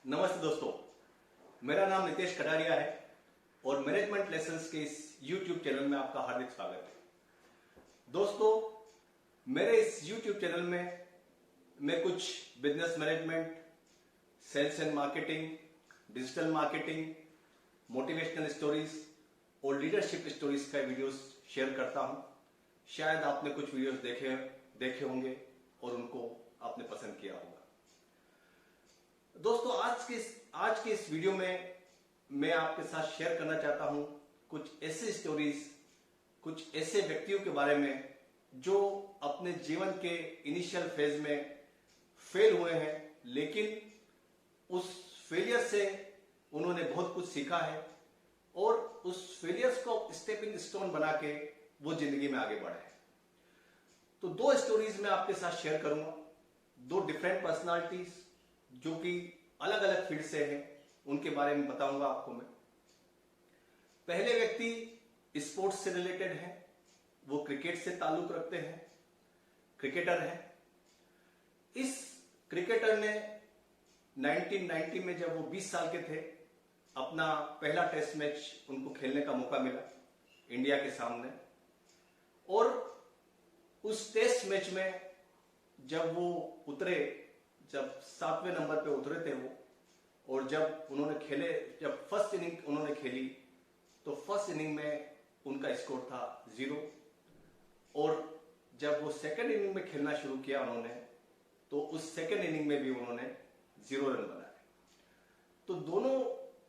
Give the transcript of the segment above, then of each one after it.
नमस्ते दोस्तों, मेरा नाम नितेश कटारिया है और मैनेजमेंट लेसन्स के इस YouTube चैनल में आपका हार्दिक स्वागत है। दोस्तों, मेरे इस YouTube चैनल में मैं कुछ business management, sales and marketing, digital marketing, motivational stories और लीडरशिप स्टोरीज का वीडियोस शेयर करता हूं। शायद आपने कुछ वीडियोस देखे होंगे और उनको आपने पसंद किया होगा। दोस्तों, आज के इस वीडियो में मैं आपके साथ शेयर करना चाहता हूं कुछ ऐसे स्टोरीज, कुछ ऐसे व्यक्तियों के बारे में जो अपने जीवन के इनिशियल फेज में फेल हुए हैं, लेकिन उस फेलियर से उन्होंने बहुत कुछ सीखा है और उस फेलियर्स को स्टेपिंग स्टोन बना के वो जिंदगी में आगे बढ़े हैं। तो दो स्टोरीज मैं आपके साथ शेयर करूंगा, दो डिफरेंट पर्सनालिटीज जो कि अलग अलग फील्ड से हैं, उनके बारे में बताऊंगा आपको मैं। पहले व्यक्ति स्पोर्ट्स से रिलेटेड है, वो क्रिकेट से ताल्लुक रखते हैं, क्रिकेटर हैं। इस क्रिकेटर ने 1990 में जब वो 20 साल के थे, अपना पहला टेस्ट मैच उनको खेलने का मौका मिला इंडिया के सामने। और उस टेस्ट मैच में जब वो उतरे, जब 7वें नंबर पे उतरे थे वो, और जब उन्होंने खेले, जब फर्स्ट इनिंग उन्होंने खेली तो फर्स्ट इनिंग में उनका स्कोर था 0। और जब वो सेकंड इनिंग में खेलना शुरू किया उन्होंने, तो उस सेकंड इनिंग में भी उन्होंने 0 रन बनाए। तो दोनों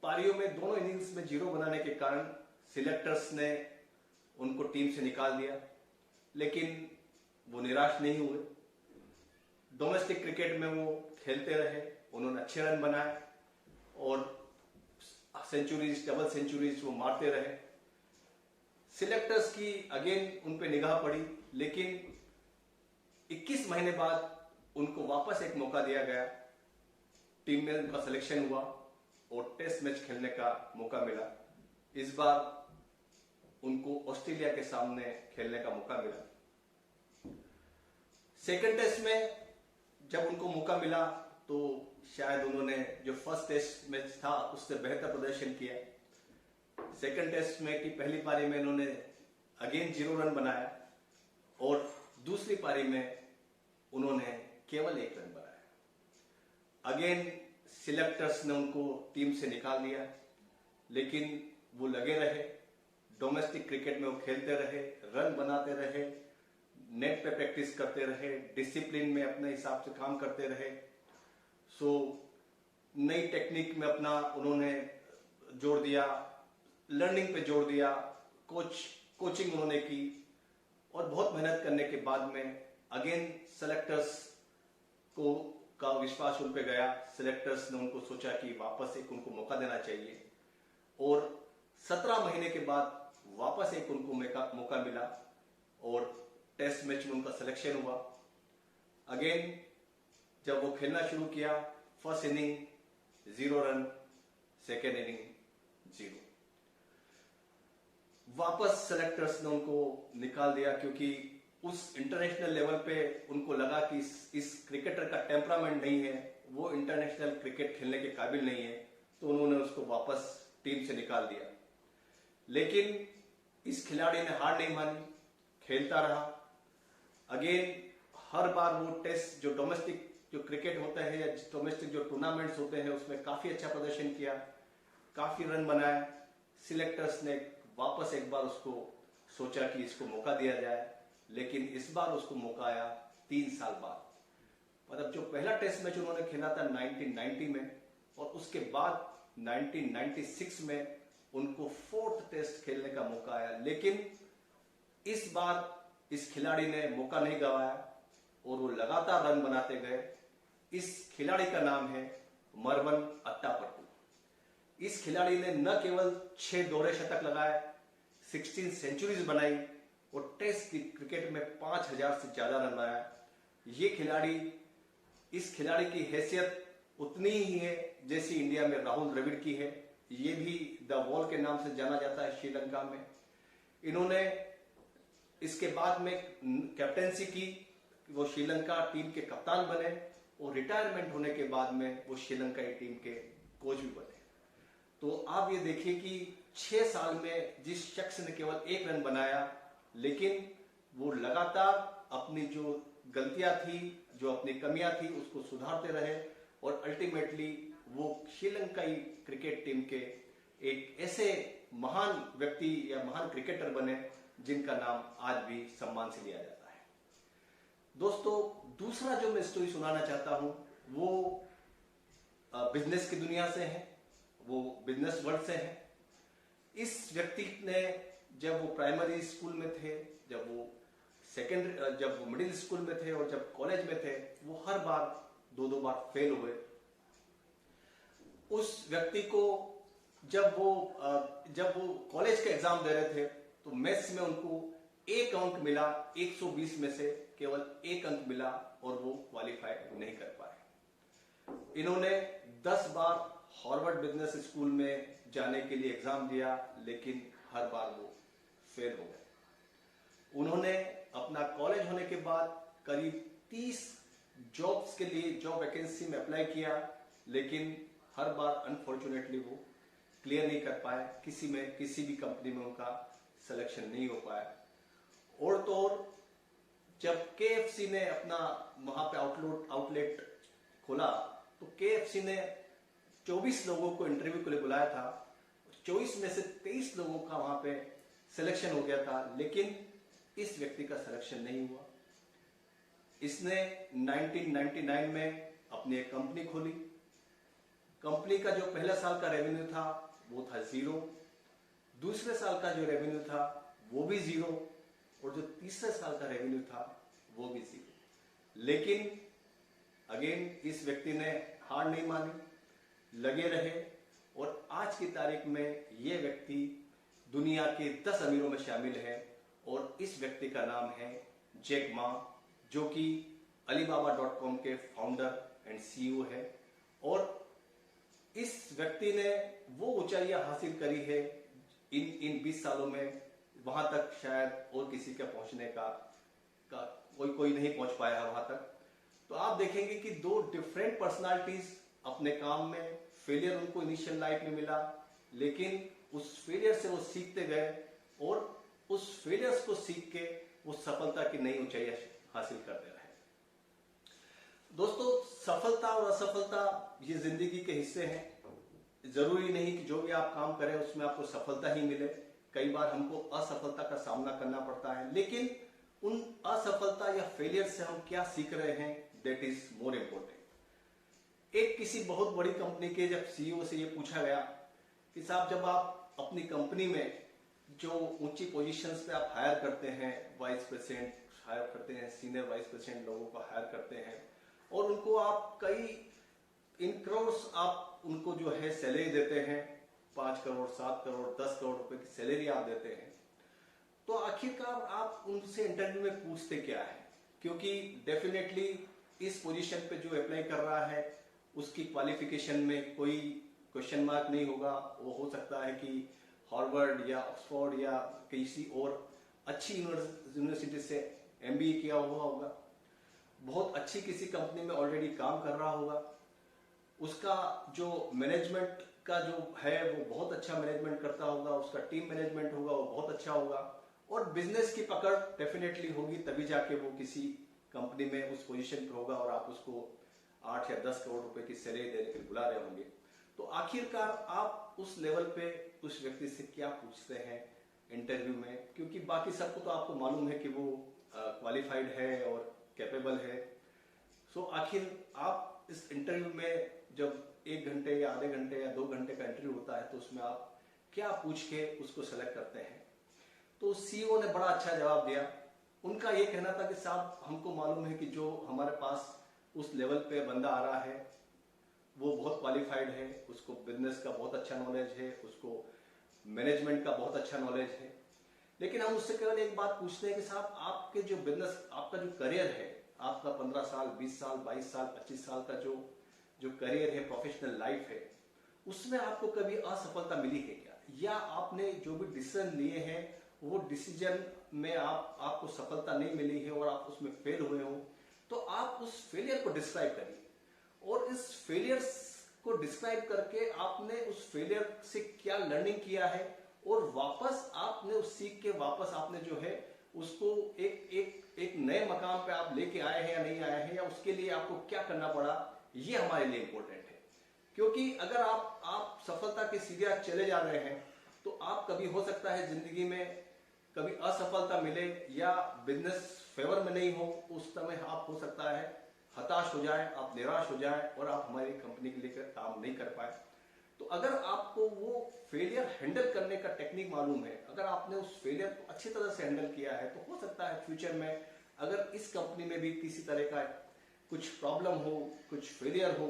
पारियों में, दोनों इनिंग्स में 0 बनाने के कारण सिलेक्टर्स ने उनको टीम से निकाल दिया, लेकिन वो निराश नहीं हुए। डोमेस्टिक क्रिकेट में वो खेलते रहे, उन्होंने अच्छे रन बनाए और सेंचुरीज, डबल सेंचुरीज वो मारते रहे। सिलेक्टर्स की अगेन उन पे निगाह पड़ी, लेकिन 21 महीने बाद उनको वापस एक मौका दिया गया। टीम में उनका सिलेक्शन हुआ और टेस्ट मैच खेलने का मौका मिला। इस बार उनको ऑस्ट्रेलिया के सामने खेलने का मौका मिला। सेकंड टेस्ट में जब उनको मौका मिला तो शायद उन्होंने जो फर्स्ट टेस्ट मैच था उससे बेहतर प्रदर्शन किया। सेकंड टेस्ट में की पहली पारी में उन्होंने अगेन 0 रन बनाया और दूसरी पारी में उन्होंने केवल 1 रन बनाया। अगेन सिलेक्टर्स ने उनको टीम से निकाल दिया, लेकिन वो लगे रहे, डोमेस्टिक क्रिकेट में वो खेलते रहे, रन बनाते रहे, नेट पे प्रैक्टिस करते रहे, डिसिप्लिन में अपने हिसाब से काम करते रहे। सो नई टेक्निक में अपना उन्होंने जोड़ दिया, लर्निंग पे जोड़ दिया, कोचिंग उन्होंने की और बहुत मेहनत करने के बाद में अगेन सेलेक्टर्स का विश्वास उन पे गया। सेलेक्टर्स ने उनको सोचा कि वापस एक उनको मौका देना चाहिए और 17 महीने के बाद वापस एक उनको मौका मिला और टेस्ट मैच में उनका सिलेक्शन हुआ। अगेन जब वो खेलना शुरू किया, first inning 0 run, second inning 0। वापस सेलेक्टर्स ने उनको निकाल दिया, क्योंकि उस इंटरनेशनल लेवल पे उनको लगा कि इस क्रिकेटर का टेम्परामेंट नहीं है, वो इंटरनेशनल क्रिकेट खेलने के काबिल नहीं है, तो उन्होंने उसको वापस टीम से निकाल दिया। लेकिन इस खिलाड़ी ने हार नहीं मानी, खेलता रहा। अगेन हर बार वो टेस्ट, जो डोमेस्टिक जो क्रिकेट होता है या डोमेस्टिक जो टूर्नामेंट्स होते हैं, उसमें काफी अच्छा प्रदर्शन किया, काफी रन बनाए। सिलेक्टर्स ने वापस एक बार उसको सोचा कि इसको मौका दिया जाए, लेकिन इस बार उसको मौका आया 3 साल बाद। मतलब जो पहला टेस्ट मैच उन्होंने खेला था 1990 में, और उसके बाद 1996 में उनको 4th टेस्ट खेलने का मौका आया। लेकिन इस बार इस खिलाड़ी ने मौका नहीं गंवाया और वो लगातार रन बनाते गए। इस खिलाड़ी का नाम है मरवन अट्टापट्टू। इस खिलाड़ी ने न केवल 6 दोहरे शतक लगाए, 16 सेंचुरीज बनाई और टेस्ट क्रिकेट में 5000 से ज्यादा रन बनाया। इस खिलाड़ी की हैसियत उतनी ही है जैसी इंडिया में राहुल द्रविड़ की है। ये भी द वॉल के नाम से जाना जाता है श्रीलंका में। इन्होंने इसके बाद में कैप्टेंसी की, वो श्रीलंका टीम के कप्तान बने और रिटायरमेंट होने के बाद में वो श्रीलंकाई टीम के कोच भी बने। तो आप ये देखिए कि 6 साल में जिस शख्स ने केवल 1 रन बनाया, लेकिन वो लगातार अपनी जो गलतियां थी, जो अपनी कमियां थी, उसको सुधारते रहे और अल्टीमेटली वो श्रीलंकाई क्रिकेट टीम के एक ऐसे महान व्यक्ति या महान क्रिकेटर बने जिनका नाम आज भी सम्मान से लिया जाता है। दोस्तों, दूसरा जो मैं स्टोरी सुनाना चाहता हूं वो बिजनेस की दुनिया से है, वो बिजनेस वर्ल्ड से है। इस व्यक्ति ने जब वो प्राइमरी स्कूल में थे, जब वो मिडिल स्कूल में थे और जब कॉलेज में थे, वो हर बार 2-2 बार फेल हुए। उस व्यक्ति को जब वो कॉलेज का एग्जाम दे रहे थे तो मैथ्स में उनको 1 अंक मिला, 120 में से केवल 1 अंक मिला और वो क्वालिफाई नहीं कर पाए। इन्होंने 10 बार हार्वर्ड बिजनेस स्कूल में जाने के लिए एग्जाम दिया, लेकिन हर बार वो फेल हो गए। उन्होंने अपना कॉलेज होने के बाद करीब 30 जॉब्स के लिए जॉब वैकेंसी में अप्लाई किया, लेकिन हर बार अनफॉर्चुनेटली वो क्लियर नहीं कर पाए। किसी भी कंपनी में उनका सिलेक्शन नहीं हो पाया। और तो और जब KFC ने अपना वहां पे आउटलेट खोला तो KFC ने 24 लोगों को इंटरव्यू के लिए बुलाया था। 24 में से 23 लोगों का वहां पे सिलेक्शन हो गया था, लेकिन इस व्यक्ति का सिलेक्शन नहीं हुआ। इसने 1999 में अपनी एक कंपनी खोली। कंपनी का जो पहला साल का रेवेन्यू था वो था 0, दूसरे साल का जो रेवेन्यू था वो भी 0 और जो तीसरे साल का रेवेन्यू था वो भी 0। लेकिन अगेन इस व्यक्ति ने हार नहीं मानी, लगे रहे और आज की तारीख में ये व्यक्ति दुनिया के 10 अमीरों में शामिल है और इस व्यक्ति का नाम है जैक मा, जो कि Alibaba.com के फाउंडर एंड CEO है। और इस व्यक्ति ने वो ऊंचाइयां हासिल करी है इन 20 सालों में, वहां तक शायद और किसी का पहुंचने का कोई नहीं पहुंच पाया है वहां तक। तो आप देखेंगे कि 2 डिफरेंट पर्सनालिटीज अपने काम में, फेलियर उनको इनिशियल लाइफ में मिला, लेकिन उस फेलियर से वो सीखते गए और उस फेलियर्स को सीख के वो सफलता की नई ऊंचाइयां हासिल करते रहे। दोस्तों, सफलता और असफलता ये जिंदगी के हिस्से हैं। जरूरी नहीं कि जो भी आप काम करें उसमें आपको सफलता ही मिले। कई बार हमको असफलता का सामना करना पड़ता है, लेकिन उन असफलता या फेलियर से हम क्या सीख रहे हैं, दैट इज मोर इम्पोर्टेंट। एक किसी बहुत बड़ी कंपनी के जब CEO से ये पूछा गया कि साहब, जब आप अपनी कंपनी में जो ऊंची पोजीशंस पे आप हायर करते हैं, वाइस प्रेसिडेंट हायर करते हैं, सीनियर वाइस प्रेसिडेंट लोगों को हायर करते हैं और उनको आप कई इन करोड़ आप उनको जो है सैलरी देते हैं, 5 करोड़, 7 करोड़, 10 करोड़ रुपए की सैलरी आप देते हैं, तो आखिरकार आप उनसे इंटरव्यू में पूछते क्या है? क्योंकि डेफिनेटली इस पोजीशन पे जो अप्लाई कर रहा है उसकी क्वालिफिकेशन में कोई क्वेश्चन मार्क नहीं होगा। वो हो सकता है कि हार्वर्ड या ऑक्सफोर्ड या किसी और अच्छी यूनिवर्सिटी से MBA किया हुआ होगा, बहुत अच्छी किसी कंपनी में ऑलरेडी काम कर रहा होगा, उसका जो मैनेजमेंट का जो है वो बहुत अच्छा मैनेजमेंट करता होगा, उसका टीम मैनेजमेंट होगा वो बहुत अच्छा होगा और बिजनेस की पकड़ डेफिनेटली होगी, तभी जाके वो किसी कंपनी में उस पोजीशन पर होगा और आप उसको 8 या 10 करोड़ रुपए की सैलरी देने के लिए बुला रहे होंगे। तो आखिरकार आप उस लेवल पे उस व्यक्ति से क्या पूछते हैं इंटरव्यू में? क्योंकि बाकी सबको तो आपको मालूम है कि वो क्वालिफाइड है और कैपेबल है। सो आखिर आप इस इंटरव्यू में जब 1 घंटे या आधे घंटे या 2 घंटे का इंटरव्यू होता है तो उसमें आप क्या पूछ के उसको सेलेक्ट करते हैं? तो CEO ने बड़ा अच्छा जवाब दिया। उनका ये कहना था कि साहब, हमको मालूम है कि जो हमारे पास उस लेवल पे बंदा आ रहा है वो बहुत क्वालिफाइड है, उसको बिजनेस का बहुत अच्छा नॉलेज है, उसको मैनेजमेंट का बहुत अच्छा नॉलेज है, लेकिन हम उससे केवल एक बात पूछते हैं कि साहब, आपके जो बिजनेस, आपका जो करियर है, आपका 15 साल, 20 साल, 22 साल, 25 साल का जो करियर है, प्रोफेशनल लाइफ है, उसमें आपको कभी असफलता मिली है क्या? या आपने जो भी डिसीजन लिए हैं वो डिसीजन में आपको सफलता नहीं मिली है और आप उसमें फेल हुए हो, तो आप उस फेलियर को डिस्क्राइब करिए। और इस फेलियर्स को डिस्क्राइब करके आपने उस फेलियर से क्या लर्निंग किया है और वापस आपने उस सीख के वापस आपने जो है उसको एक नए मकाम पे आप लेके आए हैं या नहीं आए हैं, या उसके लिए आपको क्या करना पड़ा, ये हमारे लिए इंपॉर्टेंट है। क्योंकि अगर आप सफलता के सीधे आप चले जा रहे हैं तो आप कभी हो सकता है जिंदगी में कभी असफलता मिले या बिजनेस फेवर में नहीं हो, उस समय आप हो सकता है हताश हो जाए, आप निराश हो जाए और आप हमारी कंपनी के लिए काम नहीं कर पाए। तो अगर आपको वो फेलियर हैंडल करने का टेक्निक मालूम है, अगर आपने उस फेलियर को अच्छी तरह से हैंडल किया है, तो हो सकता है फ्यूचर में अगर इस कंपनी में भी किसी तरह का कुछ प्रॉब्लम हो, कुछ फेलियर हो,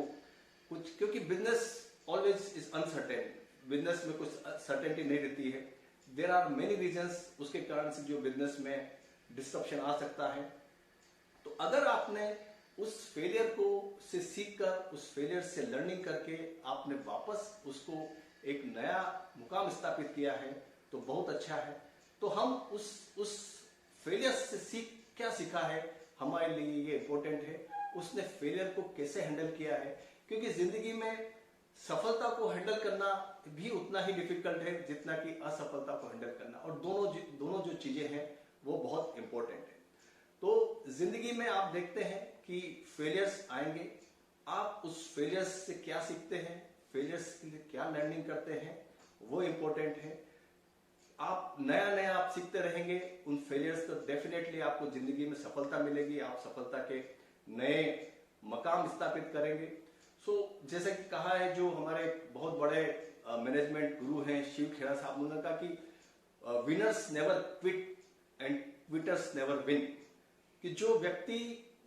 कुछ, क्योंकि business always is uncertain, business में कुछ सर्टेनिटी नहीं रहती है। देयर आर मेनी रीजंस उसके कारण से जो बिजनेस में डिस्ट्रप्शन आ सकता है। तो अगर आपने उस फेलियर को से सीख कर, उस फेलियर से लर्निंग करके आपने वापस उसको एक नया मुकाम स्थापित किया है तो बहुत अच्छा है। तो हम उस फेलियर से क्या सीखा है, हमारे लिए ये इंपॉर्टेंट है। उसने फेलियर को कैसे हैंडल किया है, क्योंकि जिंदगी में सफलता को हैंडल करना भी उतना ही डिफिकल्ट है जितना कि असफलता को हैंडल करना, और दोनों जो चीजें हैं वो बहुत इंपॉर्टेंट है। तो जिंदगी में आप देखते हैं कि फेलियर्स आएंगे, आप उस फेलियर्स से क्या सीखते हैं, फेलियर्स के लिए क्या लर्निंग करते हैं, वो इंपॉर्टेंट है। आप नया आप सीखते रहेंगे उन फेलियर्स तो डेफिनेटली आपको जिंदगी में सफलता मिलेगी, आप सफलता के नए मकाम स्थापित करेंगे। जैसे कि कहा है जो हमारे बहुत बड़े मैनेजमेंट गुरु हैं शिव खेड़ा साहब, उन्होंने कहा कि winners never quit and quitters never win, कि जो व्यक्ति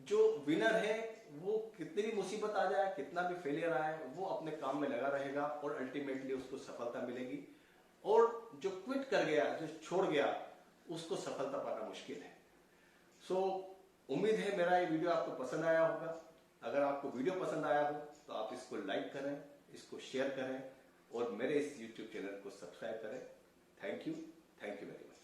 जो विनर है वो कितनी भी मुसीबत आ जाए, कितना भी फेलियर आए, वो अपने काम में लगा रहेगा और अल्टीमेटली उसको सफलता मिलेगी। और जो क्विट कर गया, जो छोड़ गया, उसको सफलता पाना मुश्किल है। उम्मीद है मेरा ये वीडियो आपको पसंद आया होगा। अगर आपको वीडियो पसंद आया हो तो आप इसको लाइक करें, इसको शेयर करें और मेरे इस YouTube चैनल को सब्सक्राइब करें। Thank you very much.